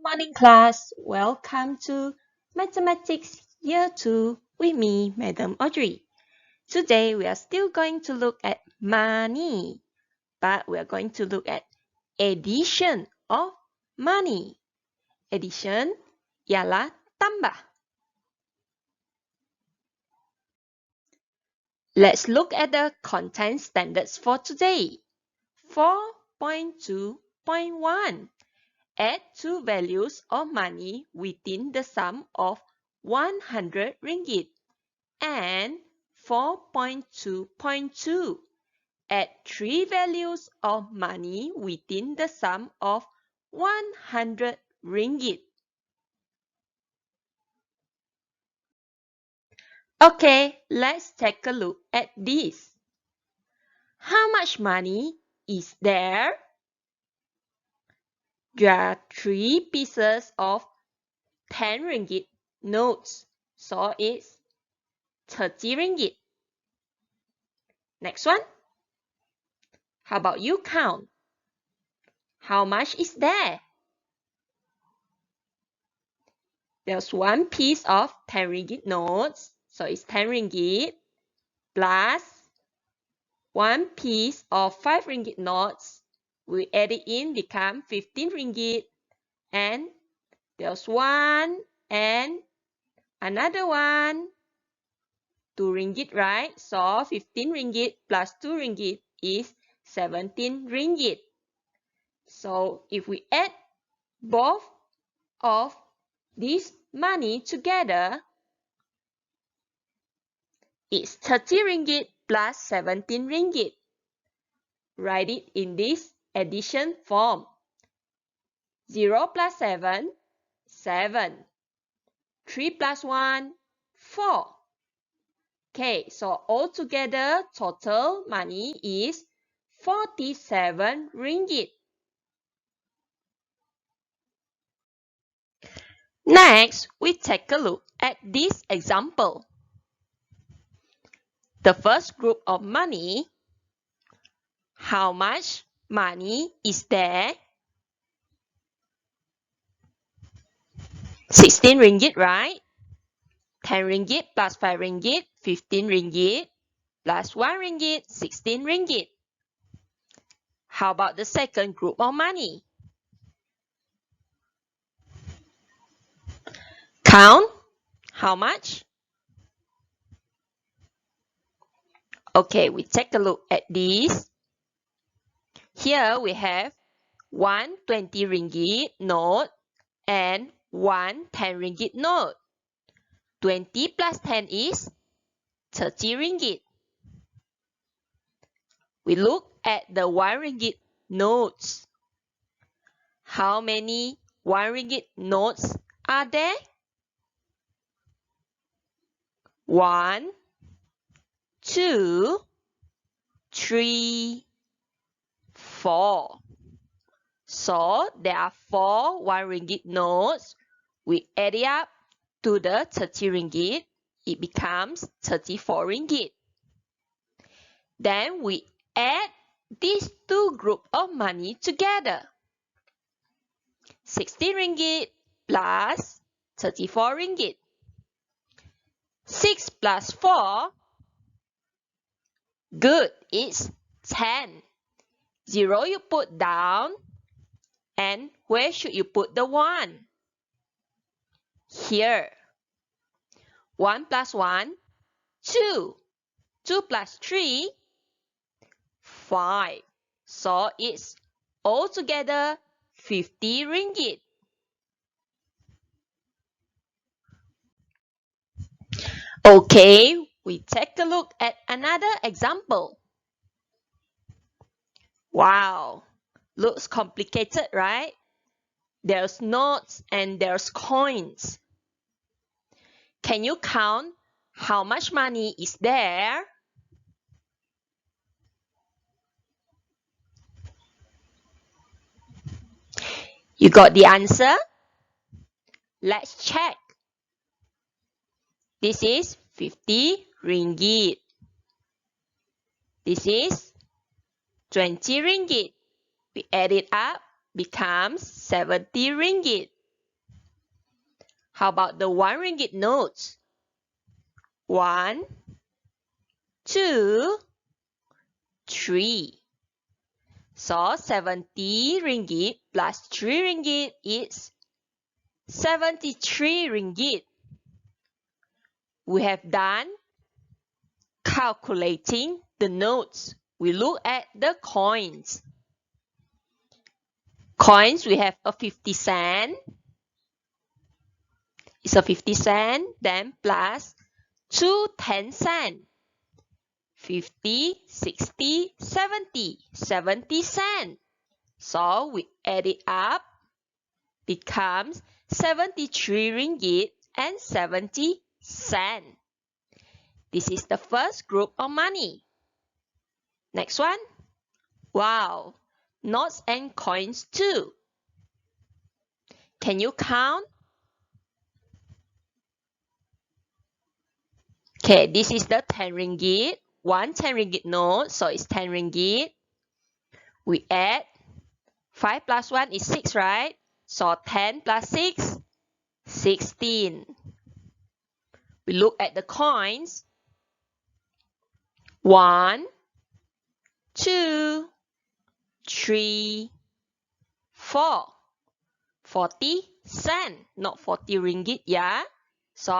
morning, class. Welcome to Mathematics Year 2 with me, Madam Audrey. Today, we are still going to look at money, but we are going to look at addition of money. Addition ialah tambah. Let's look at the content standards for today. 4.2.1. Add two values of money within the sum of 100 ringgit and 4.2.2. Add three values of money within the sum of 100 ringgit. Okay, let's take a look at this. How much money is there? There are three pieces of 10 ringgit notes, so it's 30 ringgit. Next one. How about you count? How much is there? There's one piece of 10 ringgit notes, so it's 10 ringgit, plus one piece of 5 ringgit notes. We add it in, become 15 ringgit, and there's one and another one, 2 ringgit, right? So 15 ringgit plus 2 ringgit is 17 ringgit. So if we add both of this money together, it's 30 ringgit plus 17 ringgit. Write it in this addition form. 0 plus 7, 7. 3 plus 1, 4. Okay, so altogether total money is 47 ringgit. Next, we take a look at this example. The first group of money, how much money is there? 16 ringgit, right? 10 ringgit plus 5 ringgit, 15 ringgit, plus 1 ringgit, 16 ringgit. How about the second group of money? Count. How much? Okay, we take a look at this. Here we have one 20 ringgit note and one 10 ringgit note. 20 plus 10 is 30 ringgit. We look at the 1 ringgit notes. How many 1 ringgit notes are there? 1, 2, 3, 4. So there are 4 1 ringgit notes. We add it up to the 30 ringgit. It becomes 34 ringgit. Then we add these two groups of money together. 60 ringgit plus 34 ringgit. 6 plus 4, good, it's 10. 0 you put down, and where should you put the 1? Here. 1 plus 1, 2. 2 plus 3, 5. So it's altogether 50 ringgit. Okay, we take a look at another example. Wow, looks complicated, right? There's notes and there's coins. Can you count how much money is there? You got the answer? Let's check. This is 50 ringgit. This is 20 ringgit. We add it up, becomes 70 ringgit. How about the 1 ringgit notes? 1, 2, 3. So 70 ringgit plus 3 ringgit is 73 ringgit. We have done calculating the notes. We look at the coins. Coins, we have a 50 cent. It's a 50 cent, then plus 2 10 cent. 50, 60, 70. 70 cent. So we add it up. Becomes 73 ringgit and 70 cent. This is the first group of money. Next one. Wow, notes and coins too. Can you count? Okay, this is the 10 ringgit. 1 10 ringgit note, so it's 10 ringgit. We add 5 plus 1 is 6, right? So 10 plus 6, 16. We look at the coins. 1, 2, 3, 4. 40 cent, not 40 ringgit, yeah? So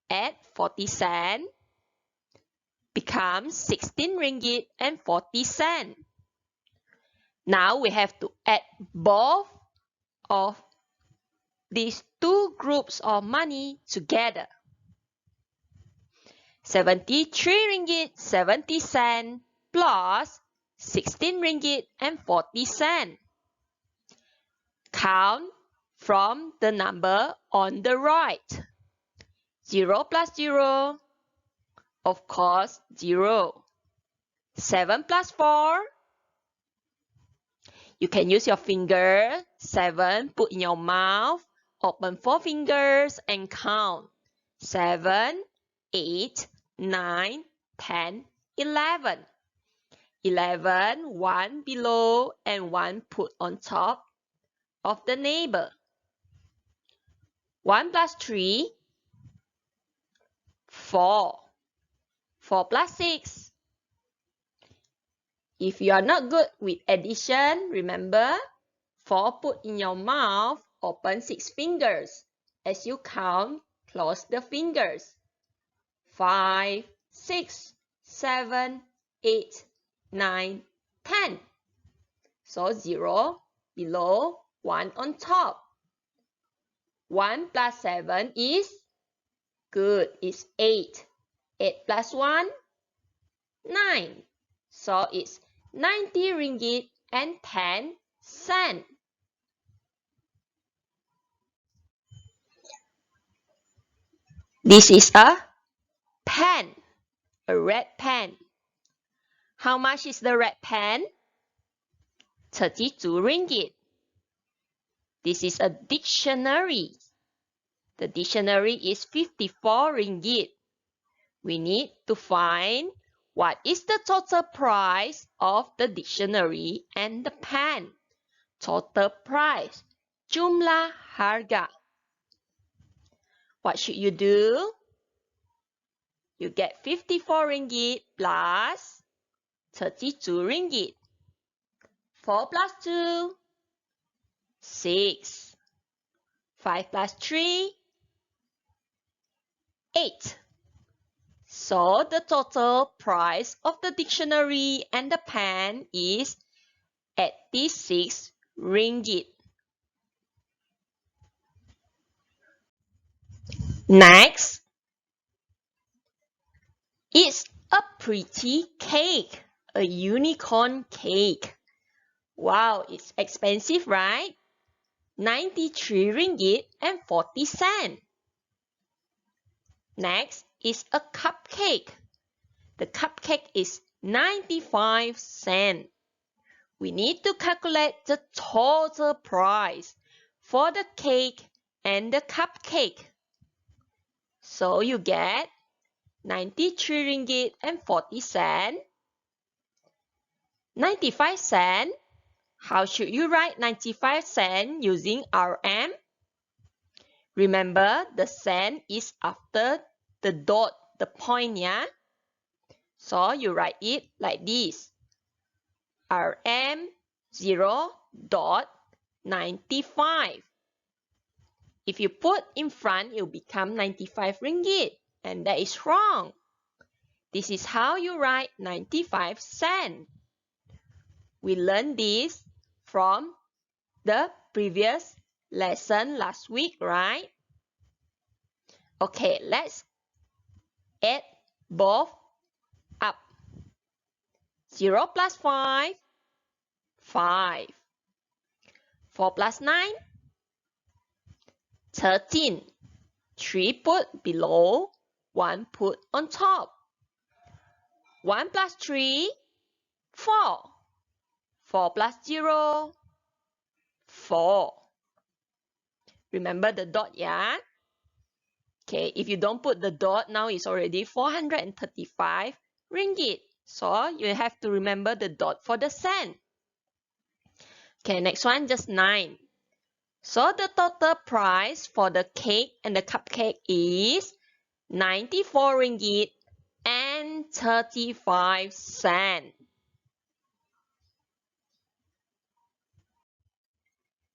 add 40 cent becomes 16 ringgit and 40 cent. Now we have to add both of these two groups of money together. 73 ringgit 70 cent plus 16 ringgit and 40 cent. Count from the number on the right. 0 plus 0, of course, 0. 7 plus 4, you can use your finger. 7, put in your mouth, open 4 fingers and count. 7, 8, 9, 10, 11. 11, 1 below and 1 put on top of the neighbor. 1 plus 3, 4. 4 plus 6. If you are not good with addition, remember, 4 put in your mouth, open 6 fingers. As you count, close the fingers. 5, 6, 7, 8, 9, 10. So 0 below, 1 on top. 1 plus 7 is good, it's 8. 8 plus 1, 9. So it's 90 ringgit and 10 cent. This is a pen, a red pen. How much is the red pen? 32 ringgit. This is a dictionary. The dictionary is 54 ringgit. We need to find what is the total price of the dictionary and the pen. Total price, jumlah harga. What should you do? You get 54 ringgit plus 32 ringgit. 4 plus 2, 6. 5 plus 3, 8. So the total price of the dictionary and the pen is 86 ringgit. Next, it's a pretty cake, a unicorn cake. Wow, it's expensive, right? 93 ringgit and 40 cent. Next is a cupcake. The cupcake is 95 cent. We need to calculate the total price for the cake and the cupcake. So you get 93 ringgit and 40 cent. 95 cent. How should you write 95 cent using RM? Remember, the cent is after the dot, the point, yeah? So you write it like this. RM 0.95. If you put in front, it will become 95 ringgit. And that is wrong. This is how you write 95 cents. We learned this from the previous lesson last week, right? Okay, let's add both up. 0 plus 5, 5. 4 plus 9, 13. 3 put below, 1 put on top. 1 plus 3, 4. 4 plus 0, 4. Remember the dot, yeah? Okay, if you don't put the dot, now it's already 435 ringgit. So you have to remember the dot for the cent. Okay, next one, just 9. So the total price for the cake and the cupcake is 94 ringgit and 35 cents.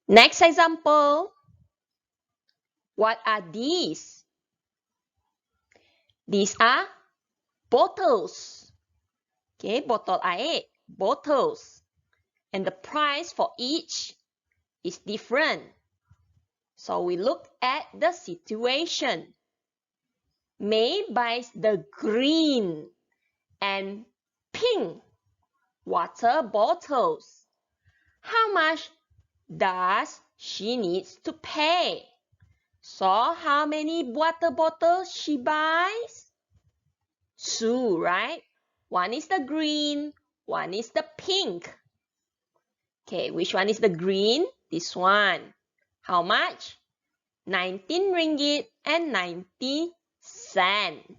Next example. What are these? These are bottles. Okay, bottle air, bottles. And the price for each is different. So we look at the situation. May buys the green and pink water bottles. How much does she needs to pay? So how many water bottles she buys? 2, right? One is the green, one is the pink. Okay, which one is the green? This one. How much? 19 ringgit and 90 cents.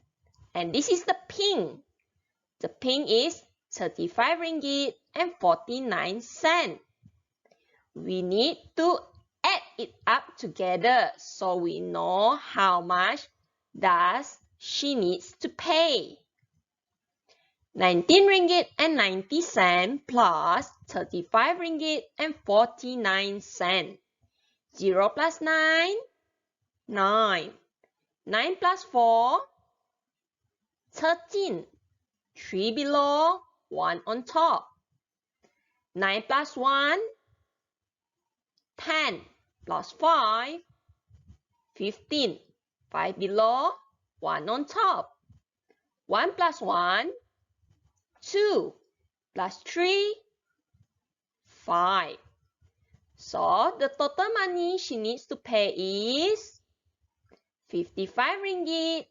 And this is the pink. The pink is 35 ringgit and 49 cents. We need to add it up together so we know how much does she needs to pay. 19 ringgit and 90 cents plus 35 ringgit and 49 cents. 0 plus 9, 9. 9 plus 4, 13. 3 below, 1 on top. 9 plus 1, 10. Plus 5, 15. 5 below, 1 on top. 1 plus 1, 2. Plus 3, 5. So the total money she needs to pay is 55 ringgit,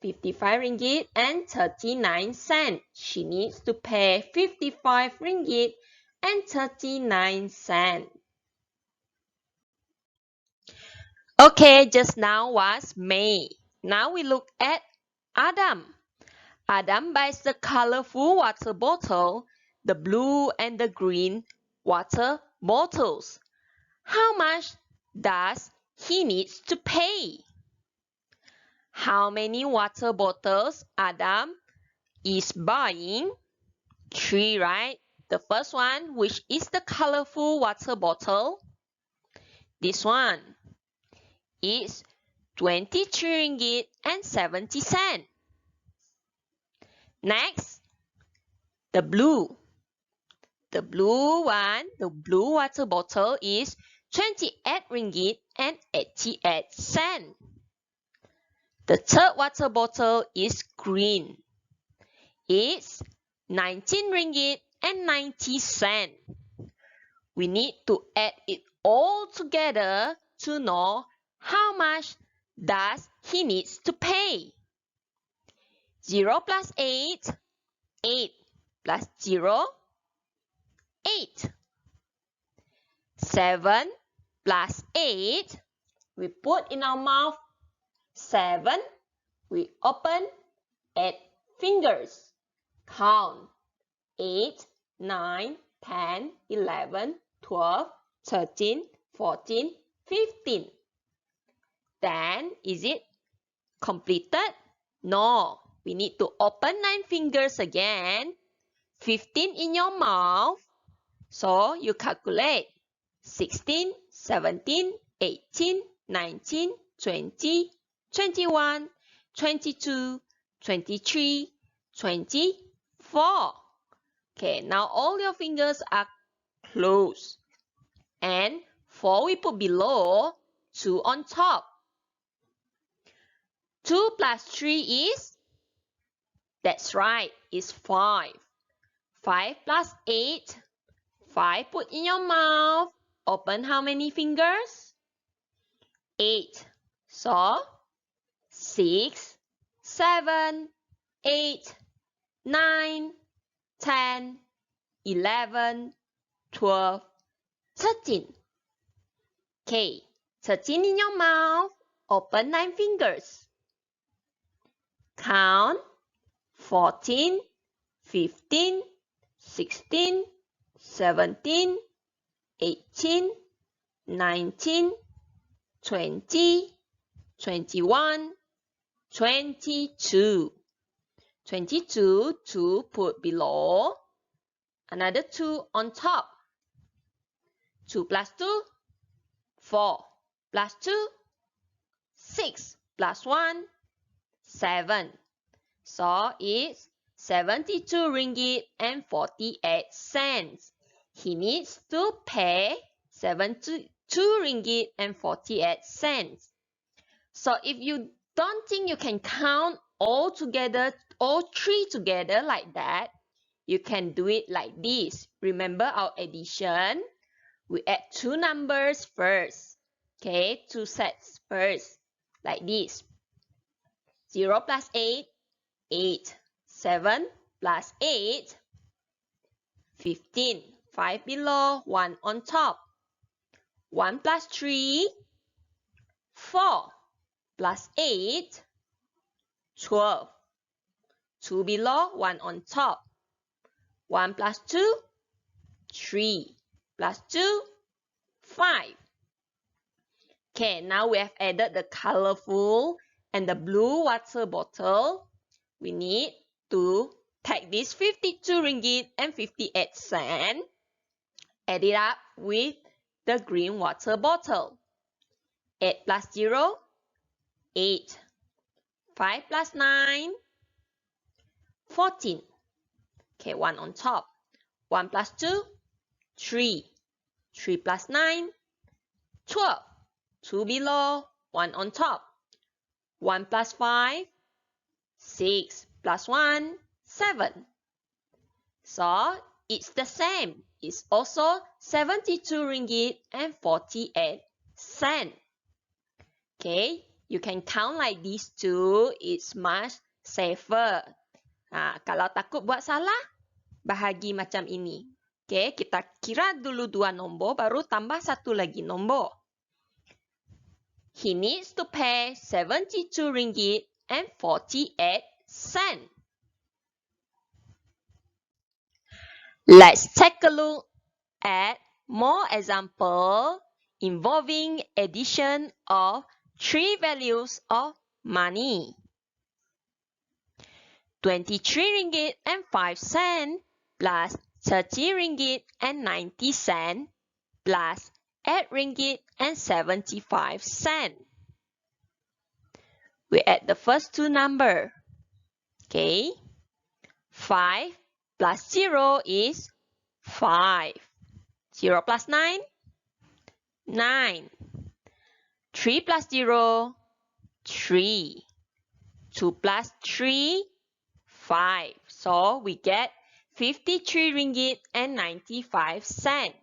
55 ringgit and 39 cents. She needs to pay 55 ringgit and 39 cents. Okay, just now was May. Now we look at Adam. Adam buys the colorful water bottle, the blue and the green water bottles. How much does he needs to pay? How many water bottles Adam is buying? 3, right? The first one, which is the colorful water bottle. This one is 23 ringgit and 70 cents. Next, the blue. The blue one, the blue water bottle is 28 ringgit and 88 cents. The third water bottle is green. It's 19 ringgit and 90 cents. We need to add it all together to know how much does he needs to pay. 0 plus 8, 8 plus 0, 8. 7 plus 8, we put in our mouth 7, we open 8 fingers. Count 8, 9, 10, 11, 12, 13, 14, 15. Then, is it completed? No. We need to open 9 fingers again. 15 in your mouth. So, you calculate. 16, 17, 18, 19, 20, 21, 22, 23, 24. Okay, now all your fingers are closed. And 4 we put below, 2 on top. 2 plus 3 is? That's right, is 5. 5 plus 8. 5 put in your mouth. Open how many fingers? 8. So, 6, 7, 8, 9, 10, 11, 12, 13. Okay, 13 in your mouth. Open 9 fingers. Count 14, 15, 16, 17, 18, 19, 20, 21, 22. 22, 2 put below. Another 2 on top. 2 plus 2, 4 plus 2, 6 plus 1, 7. So it's 72 ringgit and 48 cents. He needs to pay 72 ringgit and 48 cents. So if you don't think you can count all together, all 3 together like that, you can do it like this. Remember our addition? We add 2 numbers first. Okay, 2 sets first. Like this. 0 plus 8, 8. 7 plus 8, 15. 5 below, 1 on top. 1 plus 3, 4. Plus 8, 12. 2 below, 1 on top. 1 plus 2, 3. Plus 2, 5. Okay, now we have added the colorful and the blue water bottle. We need to take this 52 ringgit and 58 cents, add it up with the green water bottle. 8 plus 0, 8. 5 plus 9, 14. Okay, 1 on top. 1 plus 2, 3. 3 plus 9, 12. 2 below, 1 on top. 1 plus 5, 6 plus 1, 7. So, it's the same. It's also 72 ringgit and 48 cents. Okay, you can count like this too. It's much safer. Kalau takut buat salah, bahagi macam ini. Okay, kita kira dulu 2 nombor, baru tambah 1 lagi nombor. He needs to pay 72 ringgit and 48 cents. Let's take a look at more examples involving addition of 3 values of money. 23 ringgit and 5 cents plus 30 ringgit and 90 cents plus 8 ringgit and 75 cents. We add the first 2 numbers. Okay. 5 plus 0 is 5. 0 plus 9, 9. 3 plus 0, 3. 2 plus 3, 5. So we get 53 ringgit and 95 cents.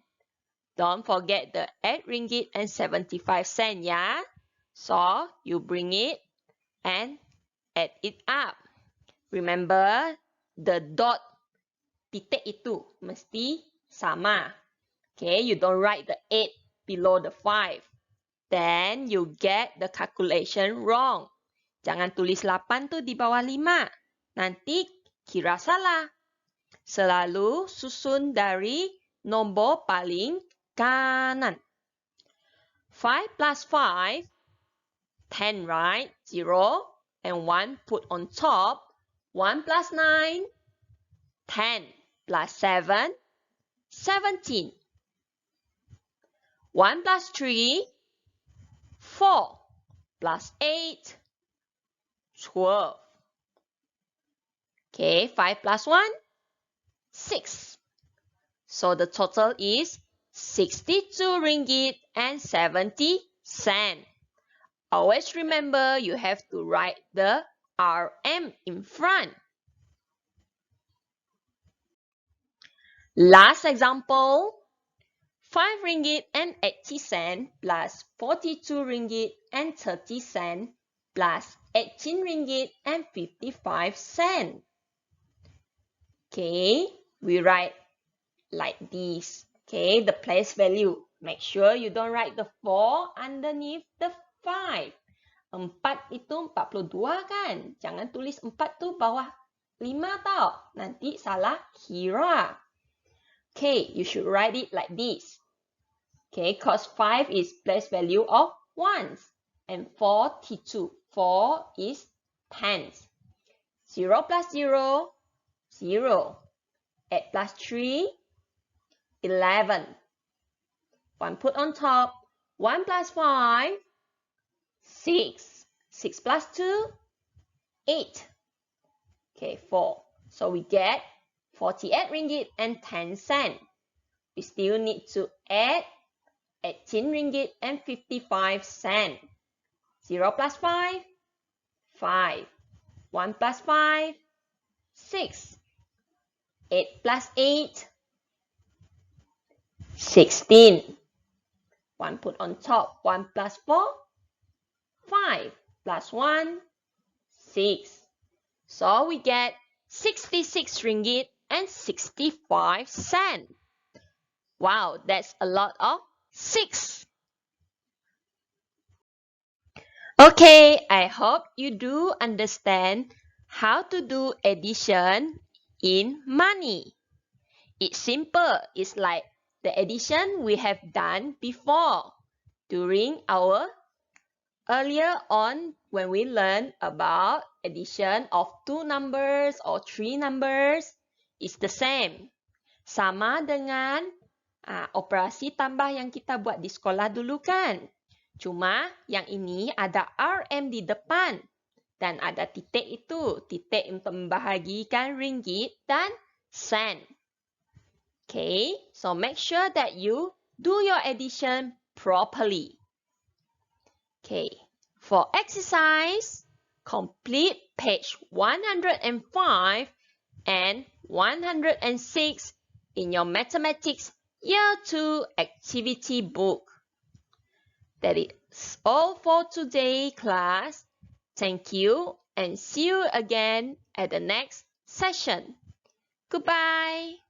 Don't forget the 8 ringgit and 75 cents, yeah? So you bring it and add it up. Remember, the dot titik itu mesti sama. Okay, you don't write the 8 below the 5. Then you get the calculation wrong. Jangan tulis 8 tu di bawah 5. Nanti kira salah. Selalu susun dari nombor paling kanan. 5 plus 5, 10, right? 0 and 1 put on top. 1 plus 9, 10 plus 7, 17. 1 plus 3, 4 plus 8, 12. Okay, 5 plus 1, 6. So the total is 62 ringgit and 70 cents. Always remember you have to write the RM in front. Last example, 5 ringgit and 80 cents plus 42 ringgit and 30 cents plus 18 ringgit and 55 cents. Okay, we write like this. Okay, the place value. Make sure you don't write the 4 underneath the 5. 4 itu 42 kan? Jangan tulis 4 tu bawah 5 tau. Nanti salah kira. Okay, you should write it like this. Okay, cause 5 is place value of ones and 42. 4 is tens. 0 plus 0, 0. 8 plus 3, 11. 1 put on top. 1 plus 5, 6. 6 plus 2, 8. Okay, 4. So we get 48 ringgit and 10 cents. We still need to add 18 ringgit and 55 cents. 0 plus 5, 5. 1 plus 5, 6. 8 plus 8, 16. 1 put on top. 1 plus 4, 5. Plus 1, 6. So we get 66 ringgit and 65 cents. Wow, that's a lot of 6. Okay, I hope you do understand how to do addition in money. It's simple. It's like the addition we have done before during our earlier on when we learned about addition of 2 numbers or 3 numbers. It's the same. Sama dengan operasi tambah yang kita buat di sekolah dulu kan. Cuma yang ini ada RM di depan dan ada titik itu. Titik untuk membahagikan ringgit dan sen. Okay, so make sure that you do your addition properly. Okay, for exercise, complete page 105 and 106 in your Mathematics Year 2 activity book. That is all for today, class. Thank you and see you again at the next session. Goodbye.